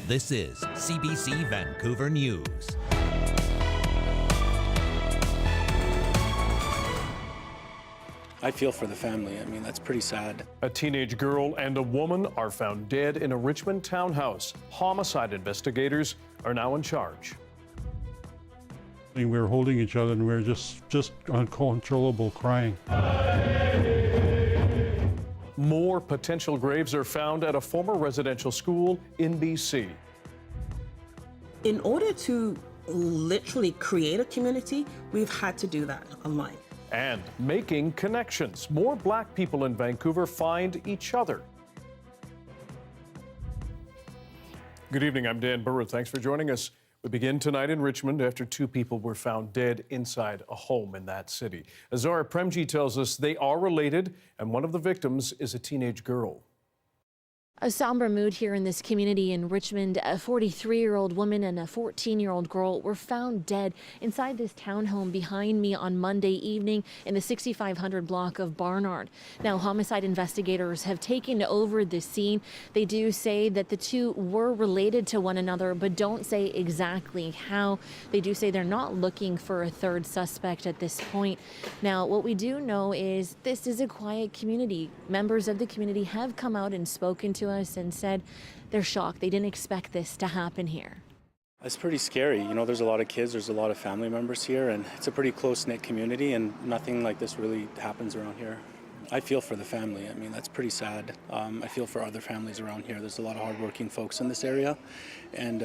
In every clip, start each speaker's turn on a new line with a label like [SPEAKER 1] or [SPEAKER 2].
[SPEAKER 1] This is CBC Vancouver News.
[SPEAKER 2] I feel for the family. I mean, that's pretty sad.
[SPEAKER 3] A teenage girl and a woman are found dead in a Richmond townhouse. Homicide investigators are now in charge.
[SPEAKER 4] We were holding each other and we were just uncontrollable crying.
[SPEAKER 3] More potential graves are found at a former residential school in BC.
[SPEAKER 5] In order to literally create a community, we've had to do that online.
[SPEAKER 3] And making connections. More Black people in Vancouver find each other. Good evening, I'm Dan Burritt. Thanks for joining us. We begin tonight in Richmond after two people were found dead inside a home in that city. Azara Premji tells us they are related, and one of the victims is a teenage girl.
[SPEAKER 6] A somber mood here in this community in Richmond. A 43-year-old woman and a 14-year-old girl were found dead inside this townhome behind me on Monday evening in the 6500 block of Barnard. Now, homicide investigators have taken over the scene. They do say that the two were related to one another, but don't say exactly how. They do say they're not looking for a third suspect at this point. Now, what we do know is this is a quiet community. Members of the community have come out and spoken to us and said they're shocked. They didn't expect this to happen here.
[SPEAKER 2] It's pretty scary. You know, there's a lot of kids, there's a lot of family members here, and it's a pretty close-knit community, and nothing like this really happens around here. I feel for the family. I mean, that's pretty sad. I feel for other families around here. There's a lot of hardworking folks in this area, and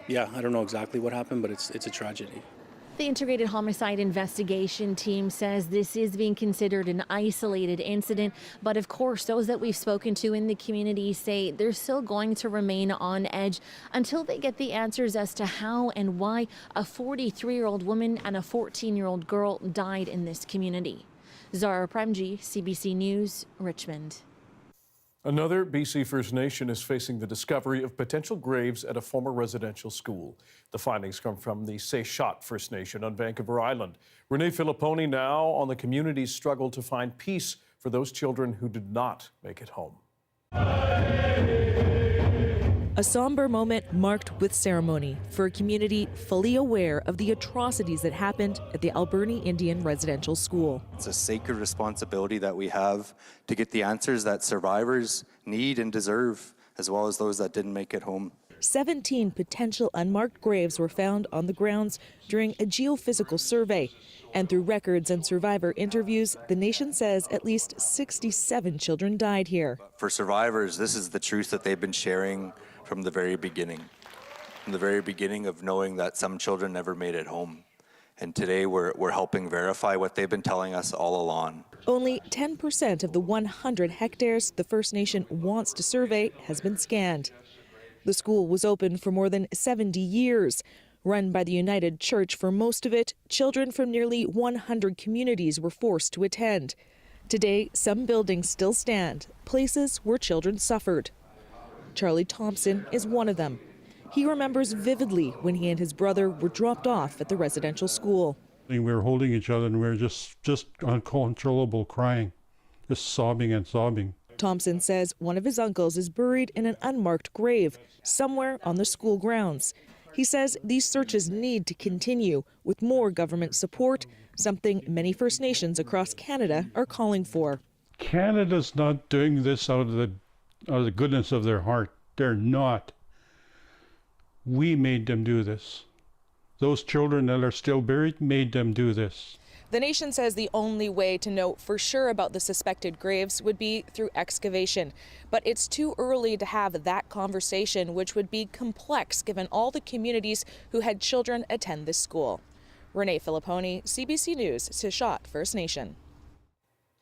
[SPEAKER 2] yeah, I don't know exactly what happened, but it's a tragedy.
[SPEAKER 6] The Integrated Homicide Investigation Team says this is being considered an isolated incident, but of course those that we've spoken to in the community say they're still going to remain on edge until they get the answers as to how and why a 43-year-old woman and a 14-year-old girl died in this community. Zara Premji, CBC News, Richmond.
[SPEAKER 3] Another BC First Nation is facing the discovery of potential graves at a former residential school. The findings come from the Sechot First Nation on Vancouver Island. Renee Filipponi now on the community's struggle to find peace for those children who did not make it home.
[SPEAKER 7] A somber moment marked with ceremony for a community fully aware of the atrocities that happened at the Alberni Indian Residential School.
[SPEAKER 8] It's a sacred responsibility that we have to get the answers that survivors need and deserve, as well as those that didn't make it home.
[SPEAKER 7] 17 potential unmarked graves were found on the grounds during a geophysical survey. And through records and survivor interviews, the nation says at least 67 children died here.
[SPEAKER 8] For survivors, this is the truth that they've been sharing from the very beginning. From the very beginning of knowing that some children never made it home. And today we're helping verify what they've been telling us all along.
[SPEAKER 7] Only 10% of the 100 hectares the First Nation wants to survey has been scanned. The school was open for more than 70 years. Run by the United Church for most of it, children from nearly 100 communities were forced to attend. Today, some buildings still stand, places where children suffered. Charlie Thompson is one of them. He remembers vividly when he and his brother were dropped off at the residential school.
[SPEAKER 4] We were holding each other and we were just uncontrollable crying, just sobbing and sobbing.
[SPEAKER 7] Thompson says one of his uncles is buried in an unmarked grave somewhere on the school grounds. He says these searches need to continue with more government support, something many First Nations across Canada are calling for.
[SPEAKER 4] Canada's not doing this out of the goodness of their heart. They're not. We made them do this. Those children that are still buried made them do this.
[SPEAKER 7] The nation says the only way to know for sure about the suspected graves would be through excavation. But it's too early to have that conversation, which would be complex given all the communities who had children attend this school. Renee Filipponi, CBC News, Sechot First Nation.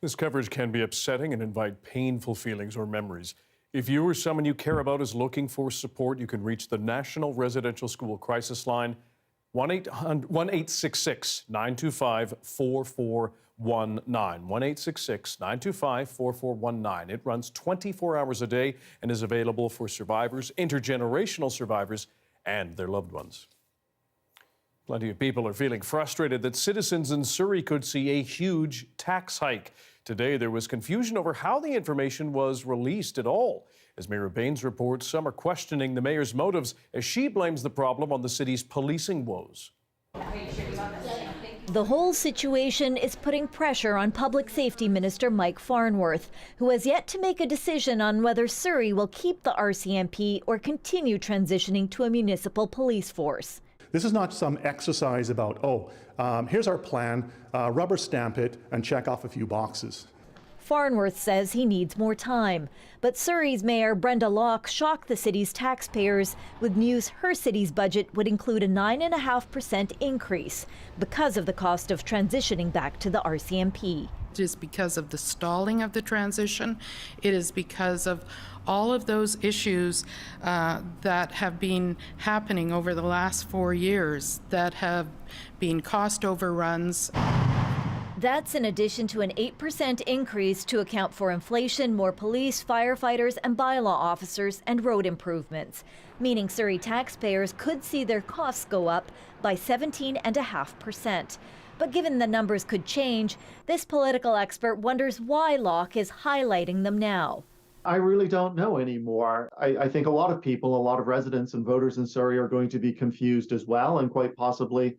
[SPEAKER 3] This coverage can be upsetting and invite painful feelings or memories. If you or someone you care about is looking for support, you can reach the National Residential School Crisis Line, 1-866-925-4419, 1-866-925-4419. It runs 24 hours a day and is available for survivors, intergenerational survivors, and their loved ones. Plenty of people are feeling frustrated that citizens in Surrey could see a huge tax hike. Today, there was confusion over how the information was released at all. As Mayor Baines reports, some are questioning the mayor's motives as she blames the problem on the city's policing woes.
[SPEAKER 9] The whole situation is putting pressure on Public Safety Minister Mike Farnworth, who has yet to make a decision on whether Surrey will keep the RCMP or continue transitioning to a municipal police force.
[SPEAKER 10] This is not some exercise about, here's our plan, rubber stamp it, and check off a few boxes.
[SPEAKER 9] Farnworth says he needs more time, but Surrey's Mayor Brenda Locke shocked the city's taxpayers with news her city's budget would include a 9.5% increase because of the cost of transitioning back to the RCMP.
[SPEAKER 11] It is because of the stalling of the transition. It is because of all of those issues that have been happening over the last 4 years that have been cost overruns.
[SPEAKER 9] That's in addition to an 8% increase to account for inflation, more police, firefighters, and bylaw officers, and road improvements, meaning Surrey taxpayers could see their costs go up by 17.5%. But given the numbers could change, this political expert wonders why Locke is highlighting them now.
[SPEAKER 12] I really don't know anymore. I think a lot of people, a lot of residents and voters in Surrey are going to be confused as well, and quite possibly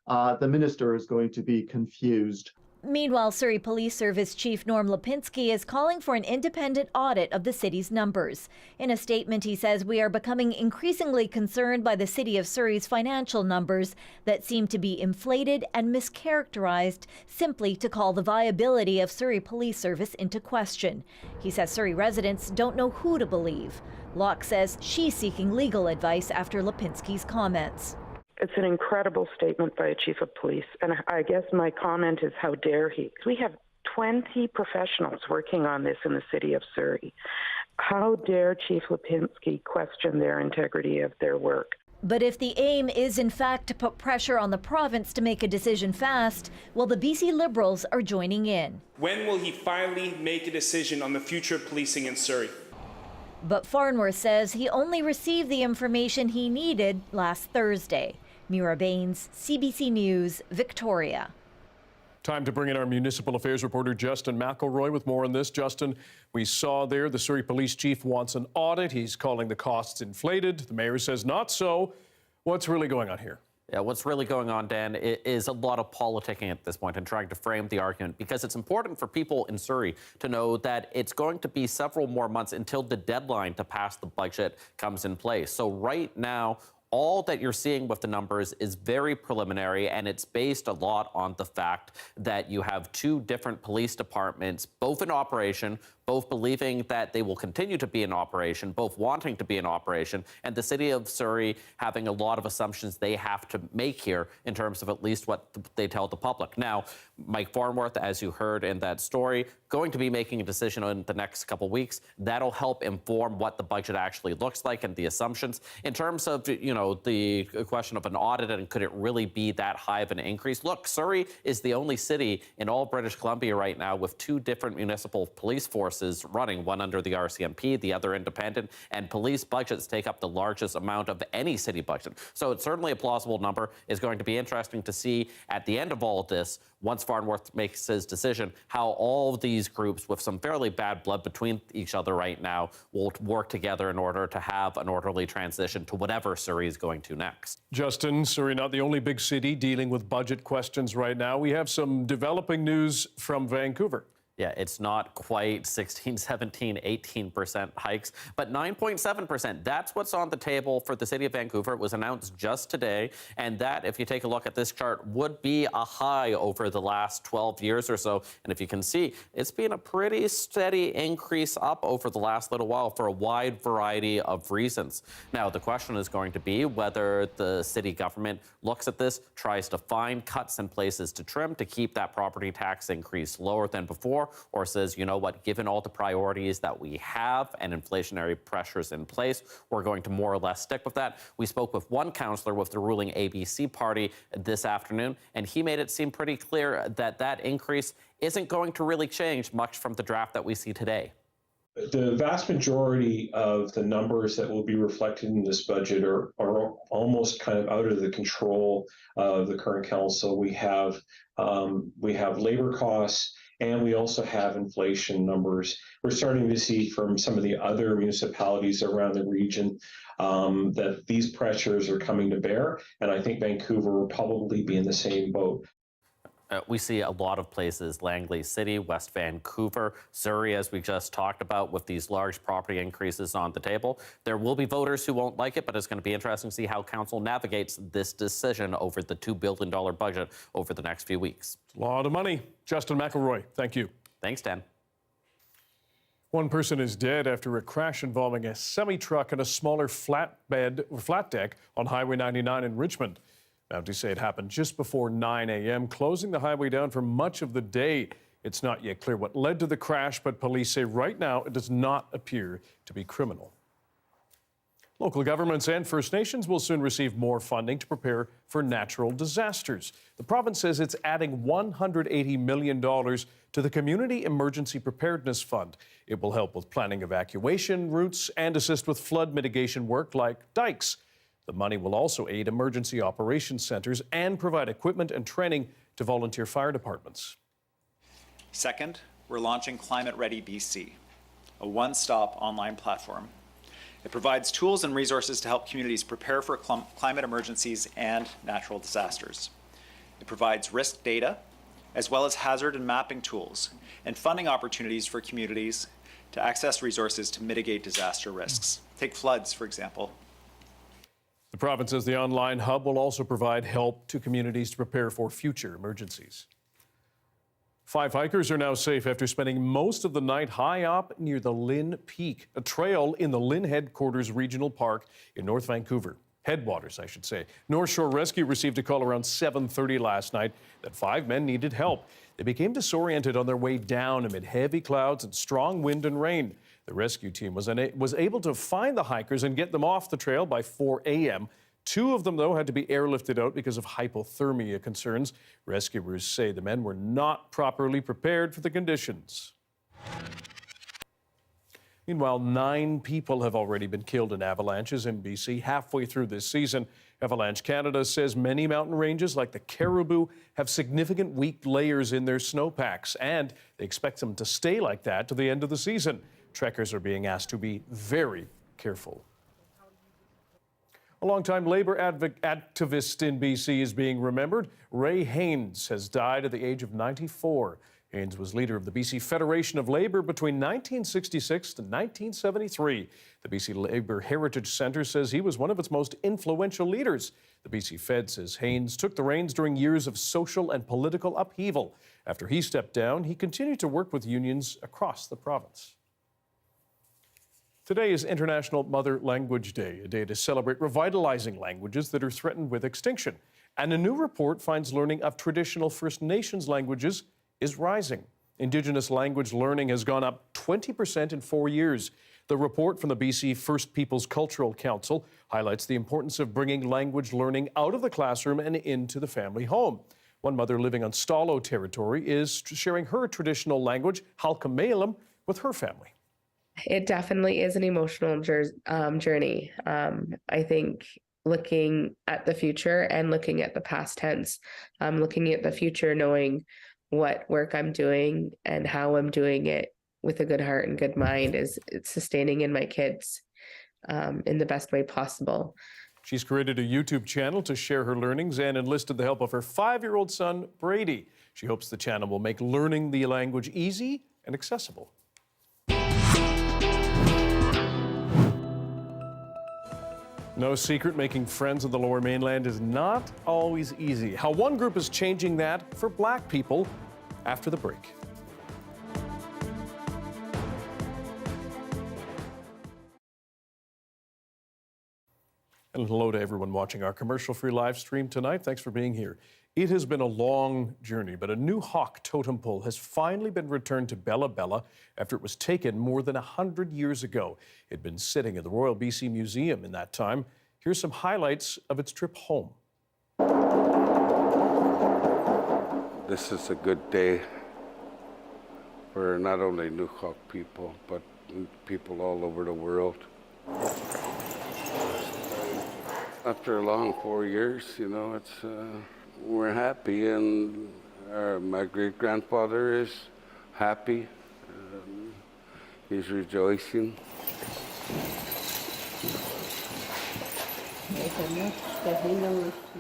[SPEAKER 12] the minister is going to be confused.
[SPEAKER 9] Meanwhile, Surrey Police Service Chief Norm Lipinski is calling for an independent audit of the city's numbers. In a statement, he says, "We are becoming increasingly concerned by the city of Surrey's financial numbers that seem to be inflated and mischaracterized simply to call the viability of Surrey Police Service into question." He says Surrey residents don't know who to believe. Locke says she's seeking legal advice after Lipinski's comments.
[SPEAKER 13] It's an incredible statement by a chief of police, and I guess my comment is, how dare he? We have 20 professionals working on this in the city of Surrey. How dare Chief Lipinski question their integrity of their work?
[SPEAKER 9] But if the aim is in fact to put pressure on the province to make a decision fast, well, the BC Liberals are joining in.
[SPEAKER 14] When will he finally make a decision on the future of policing in Surrey?
[SPEAKER 9] But Farnworth says he only received the information he needed last Thursday. Mira Baines, CBC News, Victoria.
[SPEAKER 3] Time to bring in our municipal affairs reporter, Justin McElroy, with more on this. Justin, we saw there the Surrey Police Chief wants an audit. He's calling the costs inflated. The mayor says not so. What's really going on here?
[SPEAKER 15] Yeah, what's really going on, Dan, is a lot of politicking at this point and trying to frame the argument, because it's important for people in Surrey to know that it's going to be several more months until the deadline to pass the budget comes in place. So right now, all that you're seeing with the numbers is very preliminary, and it's based a lot on the fact that you have two different police departments, both in operation, both believing that they will continue to be in operation, both wanting to be in operation, and the city of Surrey having a lot of assumptions they have to make here in terms of at least what they tell the public. Now, Mike Farnworth, as you heard in that story, going to be making a decision in the next couple weeks. That'll help inform what the budget actually looks like and the assumptions. In terms of, the question of an audit and could it really be that high of an increase? Look, Surrey is the only city in all British Columbia right now with two different municipal police forces running, one under the RCMP, the other independent, and police budgets take up the largest amount of any city budget. So it's certainly a plausible number. It's going to be interesting to see at the end of all of this, once Farnworth makes his decision, how all of these groups with some fairly bad blood between each other right now will work together in order to have an orderly transition to whatever Surrey is going to next.
[SPEAKER 3] Justin, Surrey not the only big city dealing with budget questions right now. We have some developing news from Vancouver.
[SPEAKER 15] Yeah, it's not quite 16, 17, 18% hikes, but 9.7%. That's what's on the table for the city of Vancouver. It was announced just today. And that, if you take a look at this chart, would be a high over the last 12 years or so. And if you can see, it's been a pretty steady increase up over the last little while for a wide variety of reasons. Now, the question is going to be whether the city government looks at this, tries to find cuts in places to trim to keep that property tax increase lower than before, or says, you know what, given all the priorities that we have and inflationary pressures in place, we're going to more or less stick with that. We spoke with one councillor with the ruling ABC party this afternoon, and he made it seem pretty clear that that increase isn't going to really change much from the draft that we see today.
[SPEAKER 16] The vast majority of the numbers that will be reflected in this budget are almost kind of out of the control of the current council. We have labor costs, and we also have inflation numbers. We're starting to see from some of the other municipalities around the region that these pressures are coming to bear, and I think Vancouver will probably be in the same boat.
[SPEAKER 15] We see a lot of places, Langley City, West Vancouver, Surrey, as we just talked about, with these large property increases on the table. There will be voters who won't like it, but it's going to be interesting to see how council navigates this decision over the $2 billion budget over the next few weeks.
[SPEAKER 3] A lot of money. Justin McElroy, thank you.
[SPEAKER 15] Thanks, Dan.
[SPEAKER 3] One person is dead after a crash involving a semi-truck and a smaller flat deck on Highway 99 in Richmond. Mounties say it happened just before 9 a.m., closing the highway down for much of the day. It's not yet clear what led to the crash, but police say right now it does not appear to be criminal. Local governments and First Nations will soon receive more funding to prepare for natural disasters. The province says it's adding $180 million to the Community Emergency Preparedness Fund. It will help with planning evacuation routes and assist with flood mitigation work like dikes. The money will also aid emergency operations centers and provide equipment and training to volunteer fire departments.
[SPEAKER 17] Second, we're launching Climate Ready BC, a one-stop online platform. It provides tools and resources to help communities prepare for climate emergencies and natural disasters. It provides risk data, as well as hazard and mapping tools, and funding opportunities for communities to access resources to mitigate disaster risks. Take floods, for example.
[SPEAKER 3] The province says the online hub will also provide help to communities to prepare for future emergencies. 5 hikers are now safe after spending most of the night high up near the Lynn Peak, a trail in the Lynn Headquarters Regional Park in North Vancouver. Headwaters, I should say. North Shore Rescue received a call around 7:30 last night that 5 men needed help. They became disoriented on their way down amid heavy clouds and strong wind and rain. The rescue team was able to find the hikers and get them off the trail by 4 a.m. 2 of them, though, had to be airlifted out because of hypothermia concerns. Rescuers say the men were not properly prepared for the conditions. Meanwhile, 9 people have already been killed in avalanches in BC halfway through this season. Avalanche Canada says many mountain ranges like the Caribou have significant weak layers in their snowpacks, and they expect them to stay like that to the end of the season. Trekkers are being asked to be very careful. A longtime Labour activist in BC is being remembered. Ray Haynes has died at the age of 94. Haynes was leader of the BC Federation of Labour between 1966 to 1973. The BC Labour Heritage Centre says he was one of its most influential leaders. The BC Fed says Haynes took the reins during years of social and political upheaval. After he stepped down, he continued to work with unions across the province. Today is International Mother Language Day, a day to celebrate revitalizing languages that are threatened with extinction. And a new report finds learning of traditional First Nations languages is rising. Indigenous language learning has gone up 20% in 4 years. The report from the BC First Peoples Cultural Council highlights the importance of bringing language learning out of the classroom and into the family home. One mother living on Stalo territory is sharing her traditional language, Halkamelam, with her family.
[SPEAKER 18] It definitely is an emotional journey. I think looking at the future and looking at the past tense, looking at the future, knowing what work I'm doing and how I'm doing it with a good heart and good mind is sustaining in my kids in the best way possible.
[SPEAKER 3] She's created a YouTube channel to share her learnings and enlisted the help of her 5-year-old son, Brady. She hopes the channel will make learning the language easy and accessible. No secret, making friends in the Lower Mainland is not always easy. How one group is changing that for Black people after the break. And hello to everyone watching our commercial-free live stream tonight. Thanks for being here. It has been a long journey, but a new hawk totem pole has finally been returned to Bella Bella after it was taken more than 100 years ago. It had been sitting at the Royal BC Museum in that time. Here's some highlights of its trip home.
[SPEAKER 19] This is a good day for not only Nukok people, but people all over the world. After a long 4 years, we're happy, and my great-grandfather is happy. He's rejoicing.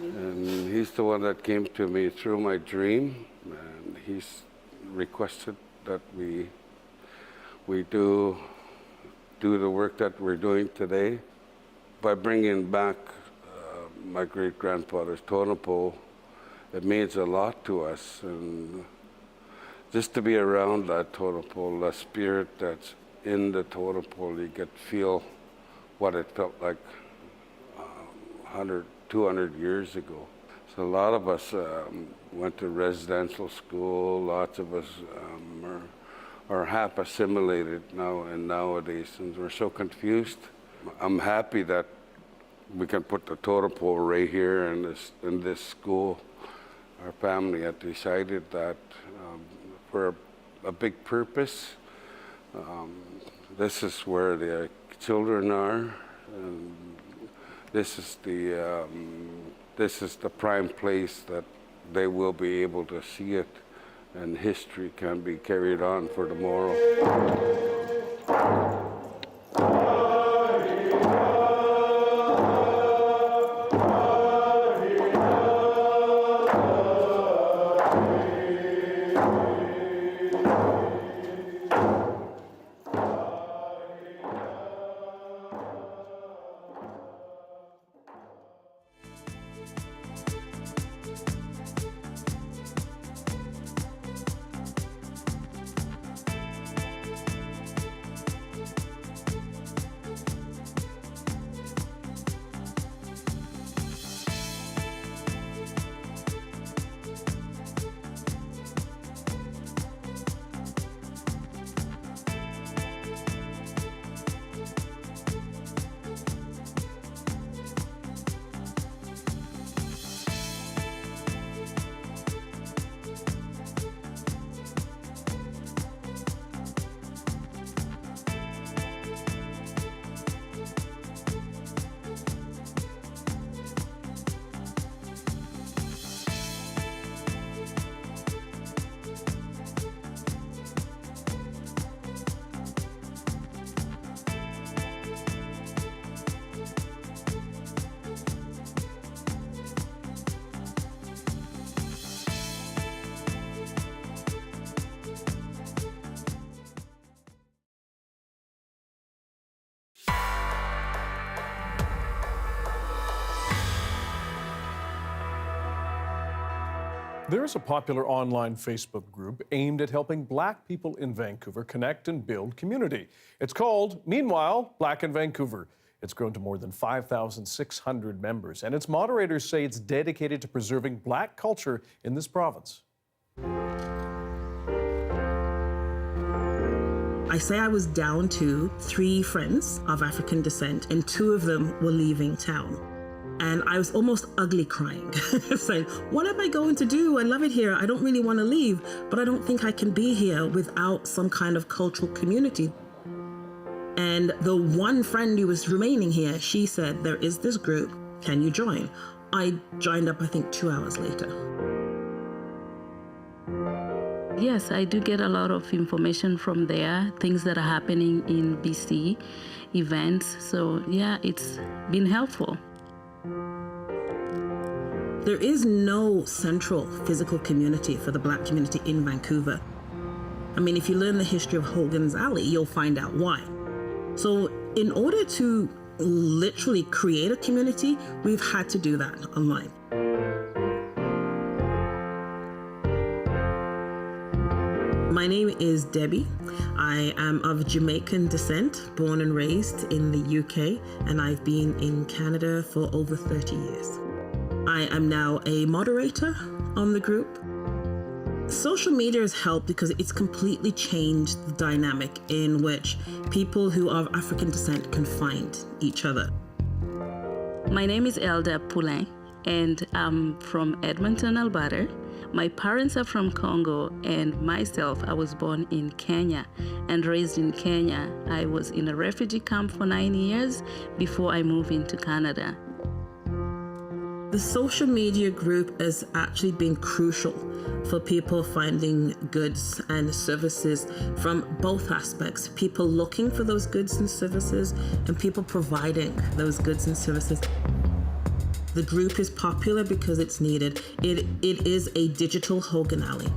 [SPEAKER 19] And he's the one that came to me through my dream, and he's requested that we do the work that we're doing today by bringing back my great-grandfather's totem pole. It means a lot to us, and just to be around that totem pole, the spirit that's in the totem pole, you get feel what it felt like 100, 200 years ago. So a lot of us went to residential school. Lots of us are half assimilated nowadays, and we're so confused. I'm happy that we can put the totem pole right here in this school. Our family had decided that for a big purpose. This is where the children are, and this is the prime place that they will be able to see it, and history can be carried on for tomorrow.
[SPEAKER 3] There is a popular online Facebook group aimed at helping Black people in Vancouver connect and build community. It's called, Meanwhile, Black in Vancouver. It's grown to more than 5,600 members, and its moderators say it's dedicated to preserving Black culture in this province.
[SPEAKER 5] I say I was down to 3 friends of African descent, and 2 of them were leaving town. And I was almost ugly crying, saying, what am I going to do? I love it here. I don't really want to leave, but I don't think I can be here without some kind of cultural community. And the one friend who was remaining here, she said, there is this group, can you join? I joined up, I think, 2 hours later.
[SPEAKER 20] Yes, I do get a lot of information from there, things that are happening in BC, events. So yeah, it's been helpful.
[SPEAKER 5] There is no central physical community for the Black community in Vancouver. I mean, if you learn the history of Hogan's Alley, you'll find out why. So in order to literally create a community, we've had to do that online. My name is Debbie. I am of Jamaican descent, born and raised in the UK, and I've been in Canada for over 30 years. I am now a moderator on the group. Social media has helped because it's completely changed the dynamic in which people who are of African descent can find each other.
[SPEAKER 20] My name is Elda Poulain, and I'm from Edmonton, Alberta. My parents are from Congo, and myself, I was born in Kenya and raised in Kenya. I was in a refugee camp for 9 years before I moved into Canada.
[SPEAKER 5] The social media group has actually been crucial for people finding goods and services from both aspects. People looking for those goods and services and people providing those goods and services. The group is popular because it's needed. It is a digital Hogan Alley.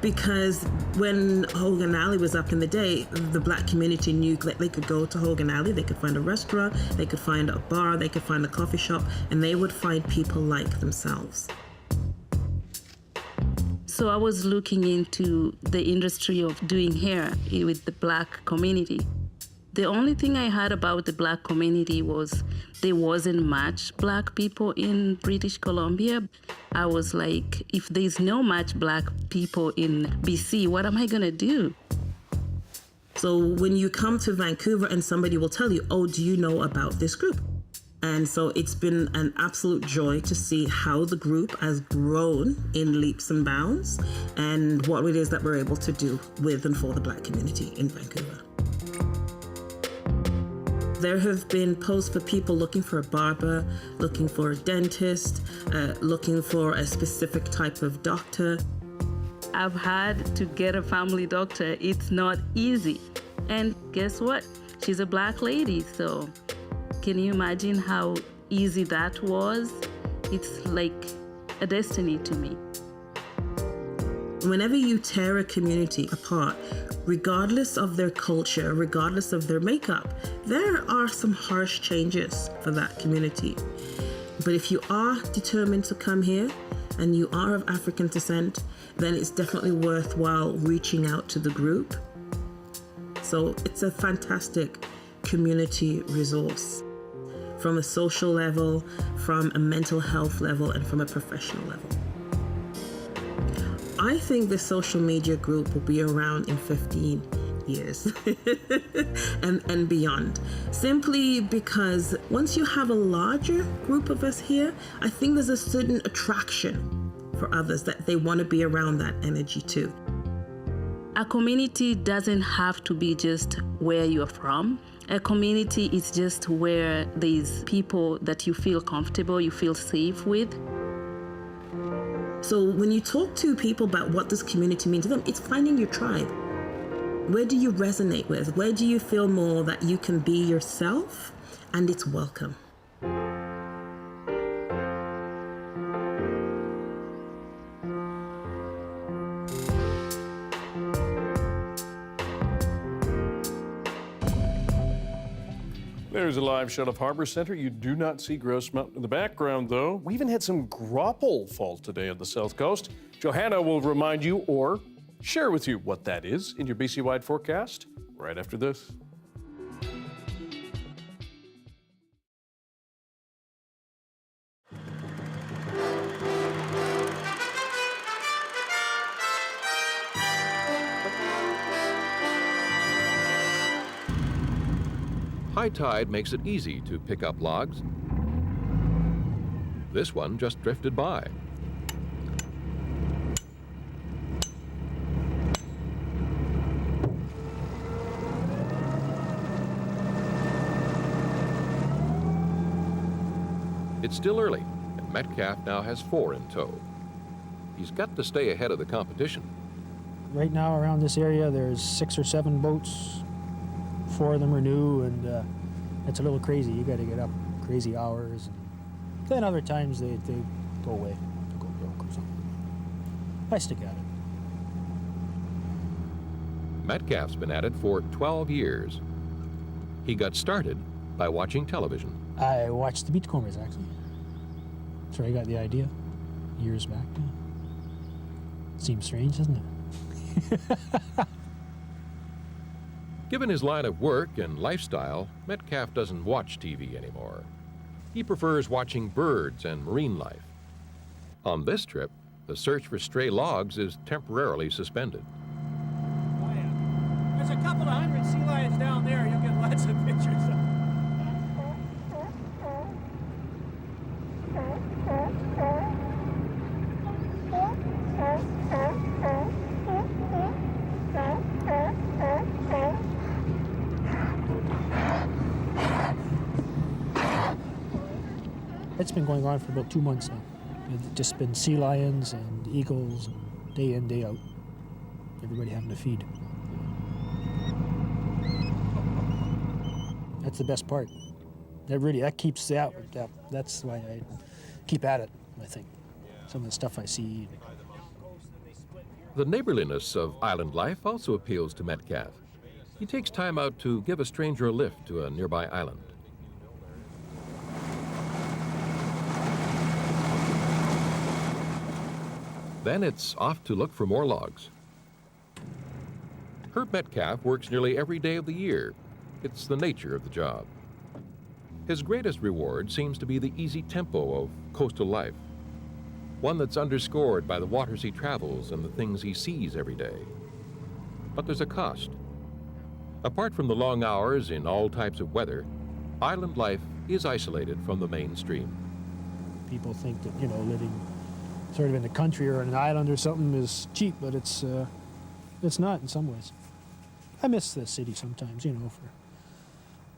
[SPEAKER 5] Because when Hogan Alley was up in the day, the Black community knew that they could go to Hogan Alley, they could find a restaurant, they could find a bar, they could find a coffee shop, and they would find people like themselves.
[SPEAKER 20] So I was looking into the industry of doing hair with the Black community. The only thing I heard about the Black community was there wasn't much Black people in British Columbia. I was like, if there's no much Black people in BC, what am I gonna do?
[SPEAKER 5] So when you come to Vancouver and somebody will tell you, oh, do you know about this group? And so it's been an absolute joy to see how the group has grown in leaps and bounds and what it is that we're able to do with and for the Black community in Vancouver. There have been posts for people looking for a barber, looking for a dentist, looking for a specific type of doctor.
[SPEAKER 20] I've had to get a family doctor. It's not easy. And guess what? She's a Black lady, so can you imagine how easy that was? It's like a destiny to me.
[SPEAKER 5] Whenever you tear a community apart, regardless of their culture, regardless of their makeup, there are some harsh changes for that community. But if you are determined to come here and you are of African descent, then it's definitely worthwhile reaching out to the group. So it's a fantastic community resource from a social level, from a mental health level, and from a professional level. I think the social media group will be around in 15 years and beyond. Simply because once you have a larger group of us here, I think there's a certain attraction for others that they want to be around that energy too.
[SPEAKER 20] A community doesn't have to be just where you're from. A community is just where there's people that you feel comfortable, you feel safe with.
[SPEAKER 5] So when you talk to people about what does community mean to them, it's finding your tribe. Where do you resonate with? Where do you feel more that you can be yourself and it's welcome?
[SPEAKER 3] There's a live shot of Harbour Centre. You do not see Grouse Mountain in the background, though. We even had some graupel fall today on the south coast. Johanna will remind you or share with you what that is in your BC-wide forecast right after this.
[SPEAKER 21] High tide makes it easy to pick up logs. This one just drifted by. It's still early, and Metcalfe now has 4 in tow. He's got to stay ahead of the competition.
[SPEAKER 22] Right now around this area there's 6 or 7 boats. 4 of them are new, and it's a little crazy. You got to get up crazy hours. And then other times they go away, they go broke or something. I stick at it.
[SPEAKER 21] Metcalfe's been at it for 12 years. He got started by watching television.
[SPEAKER 22] I watched the Beachcombers, actually. That's where I got the idea, years back. Seems strange, doesn't it?
[SPEAKER 21] Given his line of work and lifestyle, Metcalfe doesn't watch TV anymore. He prefers watching birds and marine life. On this trip, the search for stray logs is temporarily suspended.
[SPEAKER 23] There's a couple of 100 sea lions down there. You'll get lots of pictures of them.
[SPEAKER 22] It's been going on for about 2 months now. It's just been sea lions and eagles, day in, day out. Everybody having to feed. That's the best part. That keeps that's why I keep at it, I think. Some of the stuff I see.
[SPEAKER 21] The neighborliness of island life also appeals to Metcalfe. He takes time out to give a stranger a lift to a nearby island. Then it's off to look for more logs. Herb Metcalfe works nearly every day of the year. It's the nature of the job. His greatest reward seems to be the easy tempo of coastal life, one that's underscored by the waters he travels and the things he sees every day. But there's a cost. Apart from the long hours in all types of weather, island life is isolated from the mainstream.
[SPEAKER 22] People think that, living sort of in the country or on an island or something is cheap, but it's not in some ways. I miss the city sometimes, for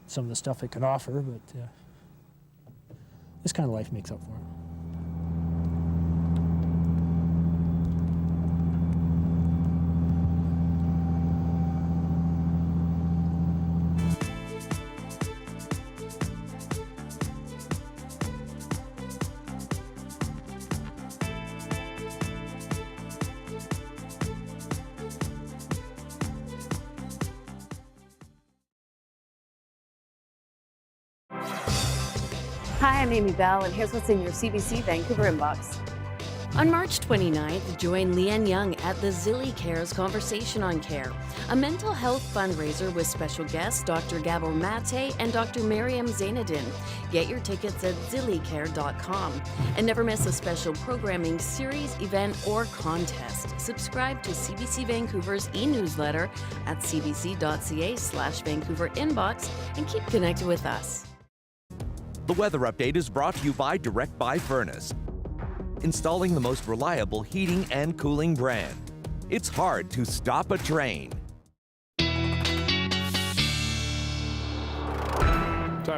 [SPEAKER 22] some of the stuff it can offer, but this kind of life makes up for it.
[SPEAKER 1] Hi, I'm Amy Bell, and here's what's in your CBC Vancouver Inbox. On March 29th, join Leanne Young at the Zilly Cares Conversation on Care, a mental health fundraiser with special guests Dr. Gabor Mate and Dr. Mariam Zainadin. Get your tickets at zillycare.com. And never miss a special programming series, event, or contest. Subscribe to CBC Vancouver's e-newsletter at cbc.ca/Vancouver Inbox and keep connected with us.
[SPEAKER 2] The weather update is brought to you by Direct Buy Furnace, installing the most reliable heating and cooling brand. It's hard to stop a train.
[SPEAKER 3] Time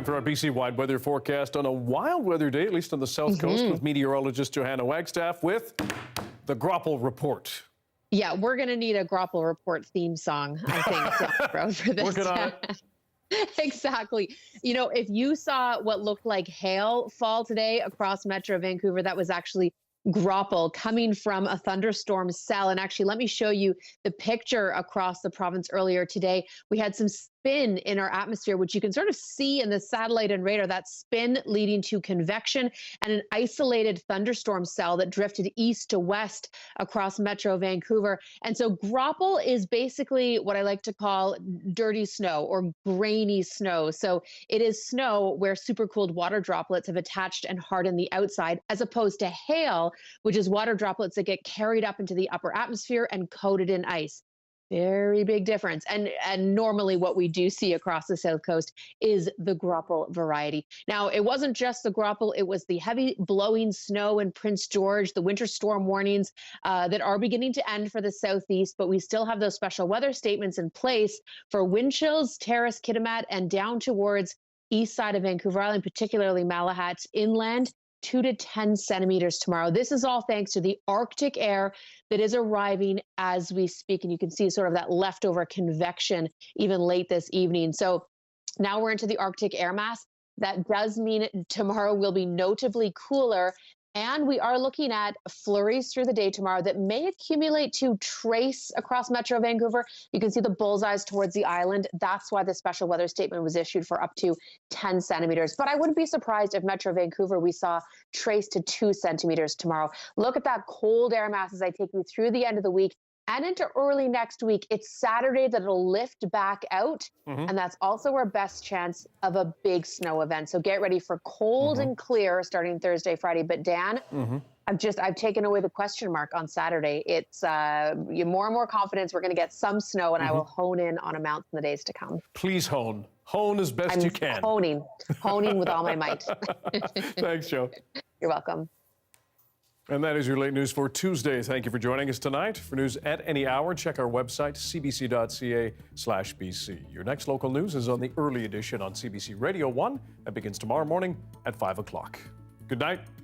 [SPEAKER 3] for our BC-wide weather forecast on a wild weather day, at least on the south coast, with meteorologist Johanna Wagstaffe with the Grapple Report.
[SPEAKER 6] Yeah, we're going to need a Grapple Report theme song, I think, down the road for this.
[SPEAKER 3] Working on it.
[SPEAKER 6] Exactly. If you saw what looked like hail fall today across Metro Vancouver, that was actually Grapple coming from a thunderstorm cell. And actually, let me show you the picture across the province earlier today. We had some spin in our atmosphere, which you can sort of see in the satellite and radar, that spin leading to convection and an isolated thunderstorm cell that drifted east to west across Metro Vancouver. And so Grapple is basically what I like to call dirty snow or grainy snow. So it is snow where supercooled water droplets have attached and hardened the outside, as opposed to hail, which is water droplets that get carried up into the upper atmosphere and coated in ice. Very big difference. And normally what we do see across the south coast is the Grapple variety. Now, it wasn't just the Grapple, it was the heavy blowing snow in Prince George, the winter storm warnings that are beginning to end for the southeast, but we still have those special weather statements in place for wind chills, Terrace, Kitimat, and down towards east side of Vancouver Island, particularly Malahat inland. 2 to 10 centimeters tomorrow. This is all thanks to the Arctic air that is arriving as we speak. And you can see sort of that leftover convection even late this evening. So now we're into the Arctic air mass. That does mean tomorrow will be notably cooler. And we are looking at flurries through the day tomorrow that may accumulate to trace across Metro Vancouver. You can see the bullseyes towards the island. That's why the special weather statement was issued for up to 10 centimeters. But I wouldn't be surprised if Metro Vancouver we saw trace to 2 centimeters tomorrow. Look at that cold air mass as I take you through the end of the week and into early next week. It's Saturday that it'll lift back out. And that's also our best chance of a big snow event. So get ready for cold and clear starting Thursday, Friday. But Dan, I've taken away the question mark on Saturday. It's more and more confidence we're going to get some snow, and I will hone in on amounts in the days to come.
[SPEAKER 3] Please hone as best you can.
[SPEAKER 6] Honing with all my might.
[SPEAKER 3] Thanks, Joe.
[SPEAKER 6] You're welcome.
[SPEAKER 3] And that is your late news for Tuesday. Thank you for joining us tonight. For news at any hour, check our website, cbc.ca/BC. Your next local news is on the early edition on CBC Radio 1. That begins tomorrow morning at 5 o'clock. Good night.